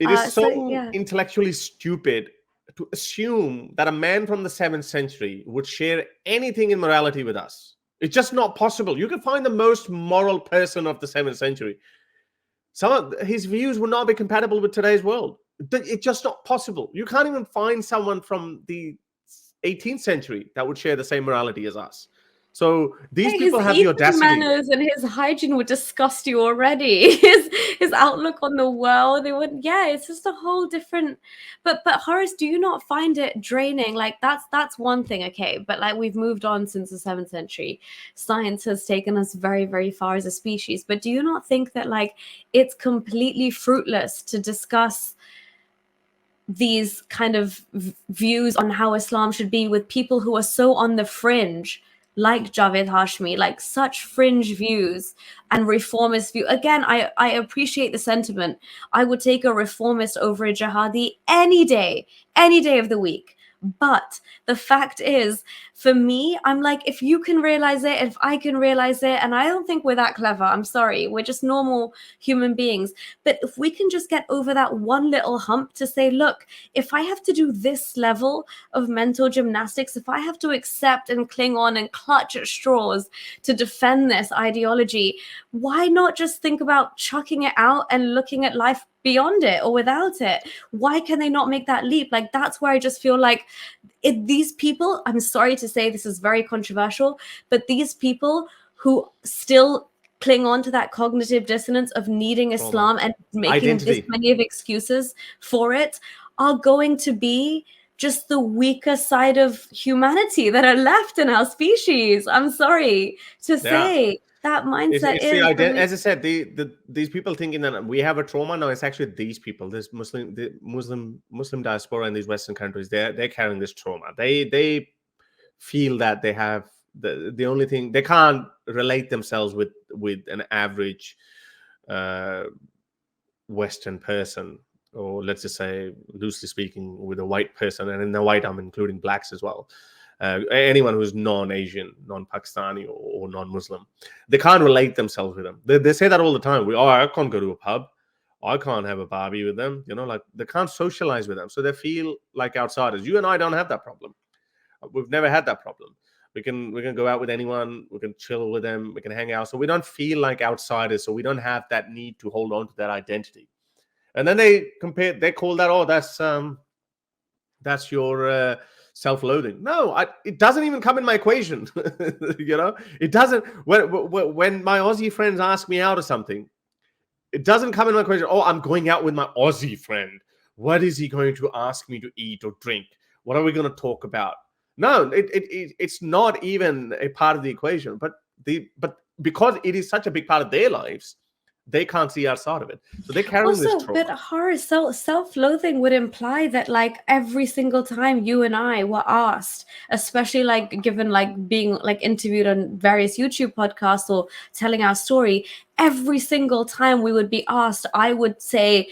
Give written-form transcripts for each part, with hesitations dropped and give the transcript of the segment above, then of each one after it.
It is So so yeah. intellectually stupid to assume that a man from the 7th century would share anything in morality with us. It's just not possible. You can find the most moral person of the 7th century. Some of his views would not be compatible with today's world. It's just not possible. You can't even find someone from the 18th century that would share the same morality as us. So these His people have the eating audacity. manners and his hygiene would disgust you already. His outlook on the world, it would, yeah, it's just a whole different. But Horace, do you not find it draining? Like that's one thing, okay. But like we've moved on since the 7th century. Science has taken us very, very far as a species. But do you not think that like it's completely fruitless to discuss these kind of views on how Islam should be with people who are so on the fringe, like Javed Hashmi, like such fringe views and reformist view? Again, I appreciate the sentiment. I would take a reformist over a jihadi any day of the week. But the fact is, for me, I'm like, if you can realize it, if I can realize it, and I don't think we're that clever, I'm sorry, we're just normal human beings. But if we can just get over that one little hump to say, look, if I have to do this level of mental gymnastics, if I have to accept and cling on and clutch at straws to defend this ideology, why not just think about chucking it out and looking at life beyond it or without it? Why can they not make that leap? Like, that's where I just feel like these people, I'm sorry to say this is very controversial, but these people who still cling on to that cognitive dissonance of needing Trauma. Islam and making this Identity. many of excuses for it are going to be just the weaker side of humanity that are left in our species. I'm sorry to Yeah. say that mindset It's the is for idea. me. As I said, these people thinking that we have a trauma. No, it's actually these people, the Muslim diaspora in these Western countries. They're carrying this trauma. They feel that they have the only thing they can't relate themselves with an average uh, Western person, or let's just say, loosely speaking, with a white person. And in the white, I'm including blacks as well. Anyone who's non-Asian, non-Pakistani, or non-Muslim, they can't relate themselves with them. They say that all the time. I can't go to a pub. I can't have a barbie with them. Like they can't socialize with them. So they feel like outsiders. You and I don't have that problem. We've never had that problem. We can go out with anyone. We can chill with them. We can hang out. So we don't feel like outsiders. So we don't have that need to hold on to that identity. And then they call that, oh, that's your self-loathing. No, it doesn't even come in my equation. It doesn't. When my Aussie friends ask me out or something, it doesn't come in my equation. Oh, I'm going out with my Aussie friend. What is he going to ask me to eat or drink? What are we going to talk about? No, it's not even a part of the equation. But because it is such a big part of their lives, they can't see outside of it. So they're carrying this Also, but trauma. horror, self-loathing would imply that like every single time you and I were asked, especially like given like being like interviewed on various YouTube podcasts or telling our story, every single time we would be asked, I would say,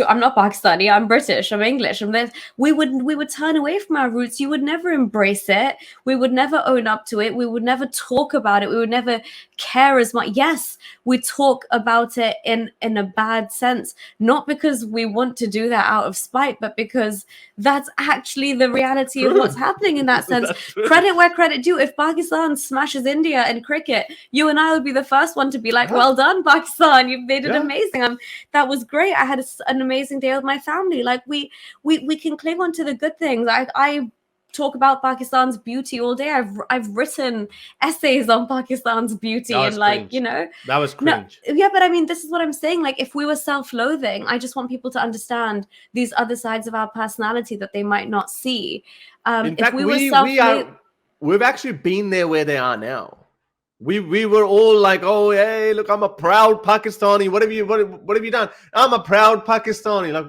I'm not Pakistani, I'm British, I'm English, I'm this. We would turn away from our roots. You would never embrace it. We would never own up to it. We would never talk about it. We would never care as much. Yes, we talk about it in a bad sense, not because we want to do that out of spite, but because that's actually the reality of what's True. happening in that sense. That's true. Credit where credit due. If Pakistan smashes India in cricket, you and I would be the first one to be like, well done, Pakistan, you did it amazing. That was great. I had an amazing day with my family. Like we can cling on to the good things. I talk about Pakistan's beauty all day. I've written essays on Pakistan's beauty, That and was like, cringe. That was no, cringe. yeah, but I mean, this is what I'm saying. Like, if we were self-loathing, I just want people to understand these other sides of our personality that they might not see. In If fact, we were we've actually been there where they are now. We were all like, oh, hey, look, I'm a proud Pakistani. What have you done? I'm a proud Pakistani. Like,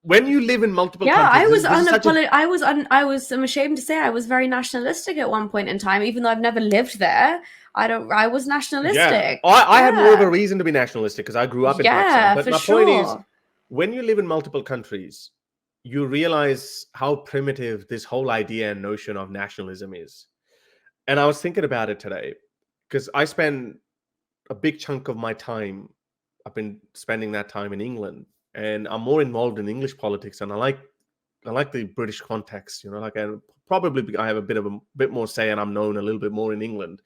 when you live in multiple yeah, countries, I was this is such a I'm ashamed to say I was very nationalistic at one point in time, even though I've never lived there. I was nationalistic. I had more of a Yeah. reason to be nationalistic because I grew up in Pakistan. Yeah, But for my point is, sure. when you live in multiple countries, you realize how primitive this whole idea and notion of nationalism is. And I was thinking about it today because I spend a big chunk of my time, I've been spending that time in England. and I'm more involved in English politics, and I like the British context. Like I have a bit more say, and I'm known a little bit more in England.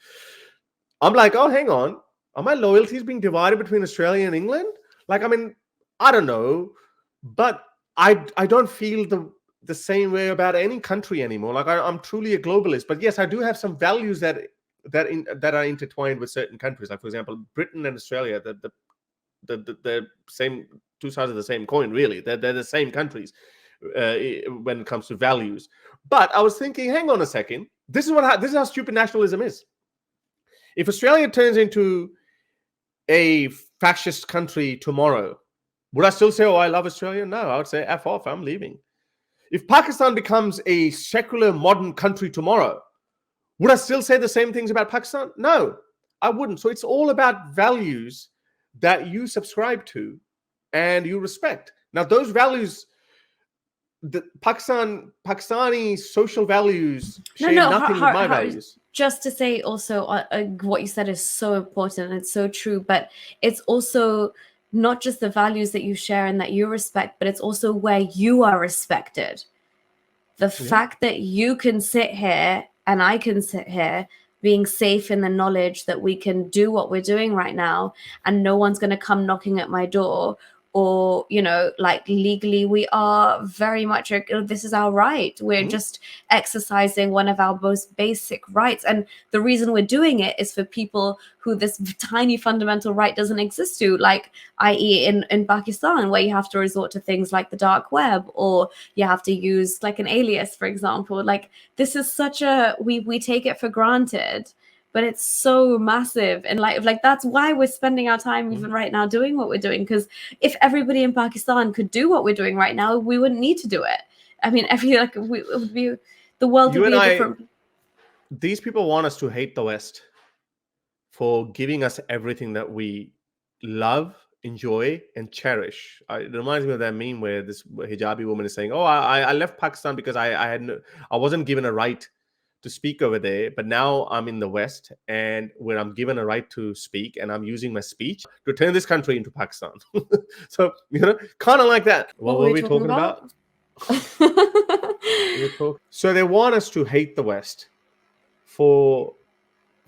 I'm like, oh, hang on, are my loyalties being divided between Australia and England? Like, I mean, I don't know, but I don't feel the same way about any country anymore. Like, I'm truly a globalist, but yes, I do have some values that are intertwined with certain countries. Like, for example, Britain and Australia, the same two sides of the same coin. Really, they're the same countries when it comes to values. But I was thinking, hang on a second. This is how stupid nationalism is. If Australia turns into a fascist country tomorrow, would I still say, oh, I love Australia? No, I would say, F off, I'm leaving. If Pakistan becomes a secular modern country tomorrow, would I still say the same things about Pakistan? No, I wouldn't. So it's all about values that you subscribe to and you respect. Now, those values, the Pakistani social values share nothing with my values. Just to say also, what you said is so important and it's so true, but it's also not just the values that you share and that you respect, but it's also where you are respected. The fact that you can sit here and I can sit here being safe in the knowledge that we can do what we're doing right now and no one's going to come knocking at my door, or like legally we are very much this is our right. We're just exercising one of our most basic rights, and the reason we're doing it is for people who this tiny fundamental right doesn't exist to, like i.e. in Pakistan, where you have to resort to things like the dark web, or you have to use like an alias, for example. Like, this is such a we take it for granted, but it's so massive in light of, like, that's why we're spending our time even right now doing what we're doing. Because if everybody in Pakistan could do what we're doing right now, we wouldn't need to do it. I mean, it would be, the world would be a different. These people want us to hate the West for giving us everything that we love, enjoy, and cherish. It reminds me of that meme where this hijabi woman is saying, "Oh, I left Pakistan because I wasn't given a right to speak over there, but now I'm in the West, and where I'm given a right to speak, and I'm using my speech to turn this country into Pakistan." So, kind of like that. What were we talking about? So they want us to hate the West for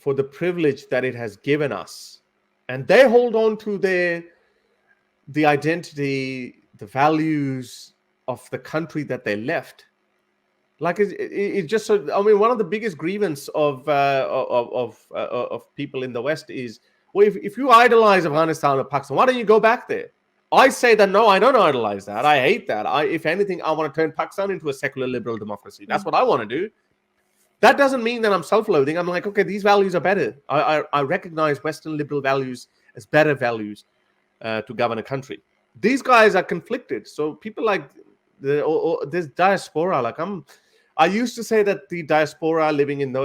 the privilege that it has given us, and they hold on to the identity, the values of the country that they left. Like, it just so. I mean, one of the biggest grievance of people in the West is, well, if you idolize Afghanistan or Pakistan, why don't you go back there? I say that no, I don't idolize that. I hate that. If anything, I want to turn Pakistan into a secular liberal democracy. That's what I want to do. That doesn't mean that I'm self-loathing. I'm like, okay, these values are better. I recognize Western liberal values as better values to govern a country. These guys are conflicted. So people like this diaspora, like I used to say that the diaspora living in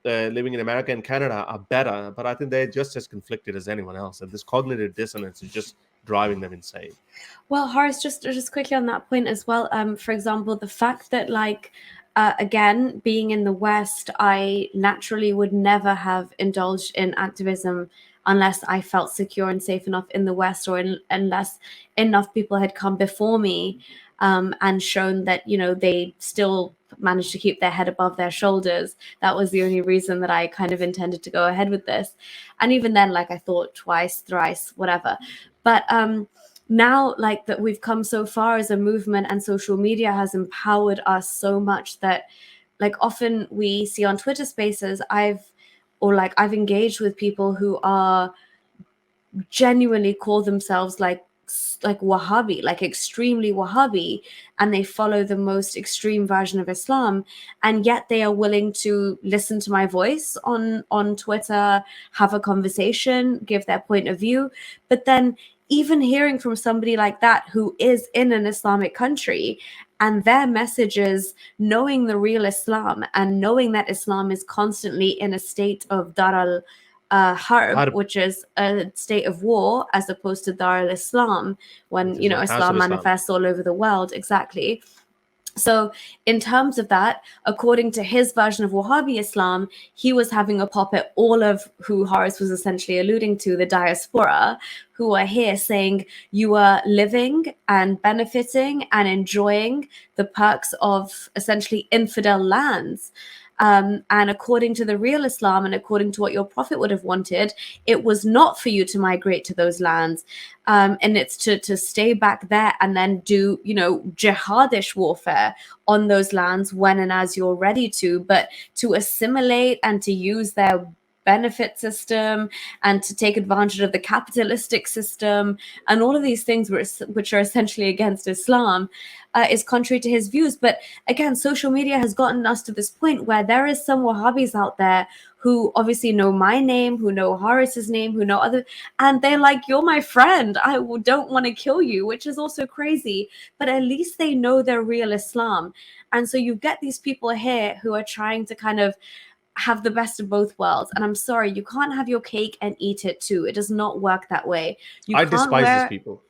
America and Canada are better, but I think they're just as conflicted as anyone else. And this cognitive dissonance is just driving them insane. Well, Horace, just quickly on that point as well. For example, the fact that, like, again, being in the West, I naturally would never have indulged in activism unless I felt secure and safe enough in the West, or unless enough people had come before me and shown that, they still managed to keep their head above their shoulders. That was the only reason that I kind of intended to go ahead with this. And even then, like, I thought twice, thrice, whatever. But now, like, that we've come so far as a movement, and social media has empowered us so much that, like, often we see on Twitter Spaces, I've engaged with people who are genuinely call themselves like Wahhabi, like extremely Wahhabi, and they follow the most extreme version of Islam, and yet they are willing to listen to my voice on Twitter, have a conversation, give their point of view. But then even hearing from somebody like that who is in an Islamic country, and their messages, knowing the real Islam and knowing that Islam is constantly in a state of Dar al-Harb, which is a state of war, as opposed to Dar al-Islam, when Islam manifests all over the world. Exactly. So, in terms of that, according to his version of Wahhabi Islam, he was having a pop at all of who Horace was essentially alluding to, the diaspora, who are here saying you are living and benefiting and enjoying the perks of essentially infidel lands. And according to the real Islam and according to what your prophet would have wanted, it was not for you to migrate to those lands. And it's to stay back there and then do, jihadish warfare on those lands when and as you're ready to, but to assimilate and to use their benefit system and to take advantage of the capitalistic system and all of these things which are essentially against Islam is contrary to his views. But again, social media has gotten us to this point where there is some Wahhabis out there who obviously know my name, who know Horace's name, who know other, and they're like, you're my friend, I don't want to kill you, which is also crazy, but at least they know their real Islam. And so you get these people here who are trying to kind of have the best of both worlds. And I'm sorry, you can't have your cake and eat it too. It does not work that way. I despise these people.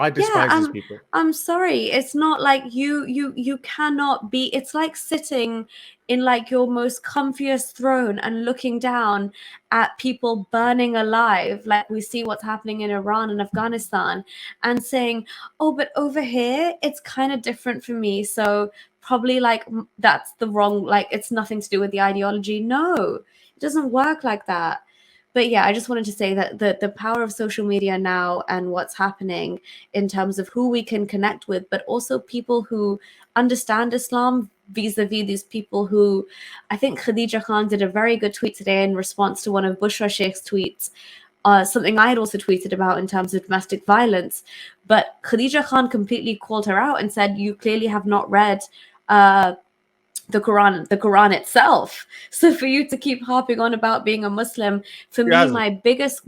I despise these people. I'm sorry. It's not like you cannot be. It's like sitting in like your most comfiest throne and looking down at people burning alive, like we see what's happening in Iran and Afghanistan, and saying, "Oh, but over here, it's kind of different for me." So probably like that's the wrong. Like it's nothing to do with the ideology. No, it doesn't work like that. But yeah, I just wanted to say that the power of social media now and what's happening in terms of who we can connect with, but also people who understand Islam vis-a-vis these people who, I think Khadija Khan did a very good tweet today in response to one of Bushra Sheikh's tweets, something I had also tweeted about in terms of domestic violence. But Khadija Khan completely called her out and said, you clearly have not read the Quran itself. So for you to keep harping on about being a Muslim, for me, my biggest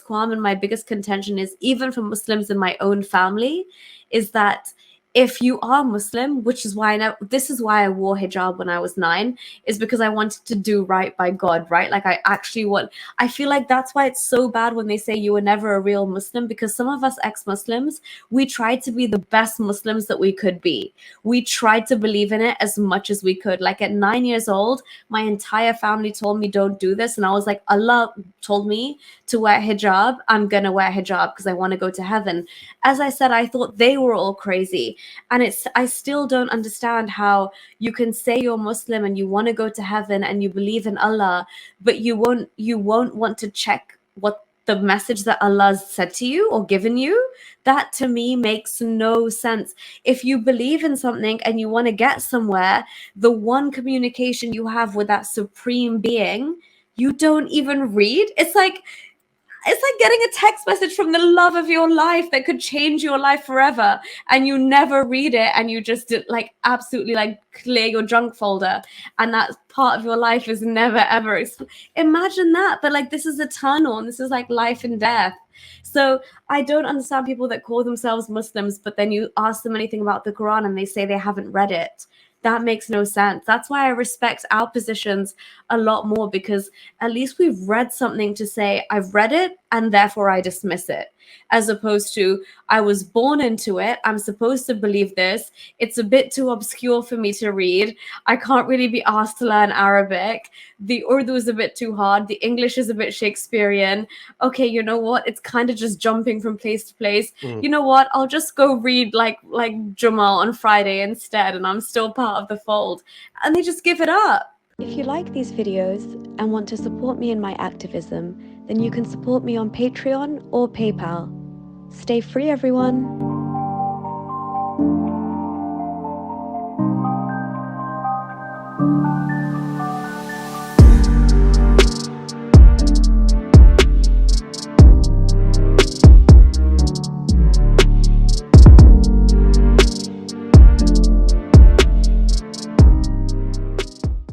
qualm and my biggest contention is, even for Muslims in my own family, is that if you are Muslim, which is why this is why I wore hijab when I was 9, is because I wanted to do right by God, right? Like I feel like that's why it's so bad when they say you were never a real Muslim, because some of us ex-Muslims, we tried to be the best Muslims that we could be. We tried to believe in it as much as we could. Like at 9 years old, my entire family told me, don't do this. And I was like, Allah told me to wear hijab. I'm going to wear hijab because I want to go to heaven. As I said, I thought they were all crazy. And I still don't understand how you can say you're Muslim and you want to go to heaven and you believe in Allah, but you won't want to check what the message that Allah said to you or given you. That to me makes no sense. If you believe in something and you want to get somewhere, the one communication you have with that supreme being, you don't even read. It's like getting a text message from the love of your life that could change your life forever, and you never read it, and you just like absolutely like clear your junk folder, and that part of your life is never ever. Imagine that. But like, this is eternal, and this is like life and death. So I don't understand people that call themselves Muslims, but then you ask them anything about the Quran and they say they haven't read it. That makes no sense. That's why I respect our positions a lot more, because at least we've read something to say, I've read it and therefore I dismiss it, as opposed to, I was born into it, I'm supposed to believe this, it's a bit too obscure for me to read, I can't really be asked to learn Arabic, the Urdu is a bit too hard, the English is a bit Shakespearean, okay, you know what, it's kind of just jumping from place to place. You know what, I'll just go read like Jamal on Friday instead, and I'm still part of the fold. And they just give it up. If you like these videos and want to support me in my activism, then you can support me on Patreon or PayPal. Stay free, everyone.